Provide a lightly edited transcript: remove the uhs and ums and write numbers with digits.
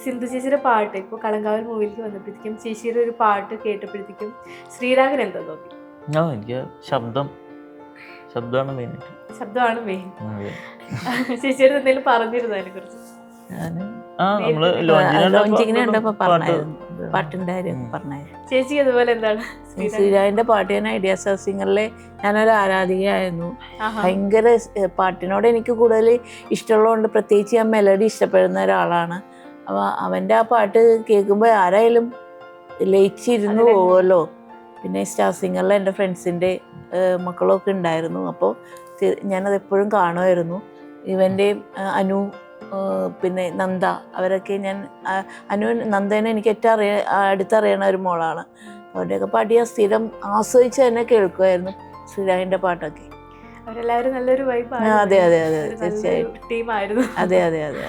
സിന്ധു ചേച്ചിയുടെ പാട്ട് ഇപ്പോൾ കളങ്കാവൽ മൂവിയിലേക്ക് വന്നപ്പോഴത്തേക്കും ചേച്ചിയുടെ ഒരു പാട്ട് കേട്ടപ്പോഴത്തേക്കും ശ്രീരാഗിന് എന്താ തോന്നി? എനിക്ക് ശബ്ദമാണ് മെയിൻ. ശബ്ദമാണ് മെയിൻ. ചേച്ചിയുടെ എന്തെങ്കിലും പറഞ്ഞിരുന്നു അതിനെ കുറിച്ച്? പാട്ടിൻ്റെ കാര്യം പറഞ്ഞായിരുന്നു. ചേച്ചി അതുപോലെ എന്താണ്? ശ്രീരാഗിന്റെ പാട്ട് ഞാൻ ഐഡിയ സ്റ്റാർ സിംഗറിലെ ഞാനൊരു ആരാധികയായിരുന്നു. ഭയങ്കര പാട്ടിനോട് എനിക്ക് കൂടുതൽ ഇഷ്ടമുള്ളതുകൊണ്ട് പ്രത്യേകിച്ച് ഞാൻ മെലഡി ഇഷ്ടപ്പെടുന്ന ഒരാളാണ്. അപ്പോൾ അവൻ്റെ ആ പാട്ട് കേൾക്കുമ്പോൾ ആരായാലും ലയിച്ചിരുന്നു പോകുമല്ലോ. പിന്നെ സ്റ്റാർ സിംഗറിൽ എൻ്റെ ഫ്രണ്ട്സിൻ്റെ മക്കളൊക്കെ ഉണ്ടായിരുന്നു. അപ്പോൾ ഞാനതെപ്പോഴും കാണുമായിരുന്നു. ഇവൻ്റെയും അനു പിന്നെ നന്ദ അവരൊക്കെ നന്ദേനെ എനിക്ക് ഏറ്റവും അടുത്തറിയണ ഒരു മോളാണ്. അവരുടെയൊക്കെ പാട്ട് ഞാൻ സ്ഥിരം ആസ്വദിച്ച് തന്നെ കേൾക്കുമായിരുന്നു ശ്രീരാഗിൻ്റെ പാട്ടൊക്കെ. അവരെല്ലാവരും നല്ലൊരു വൈബാണ്. അതെ അതെ അതെ തീർച്ചയായിട്ടും. ടീമായിരുന്നു. അതെ അതെ അതെ.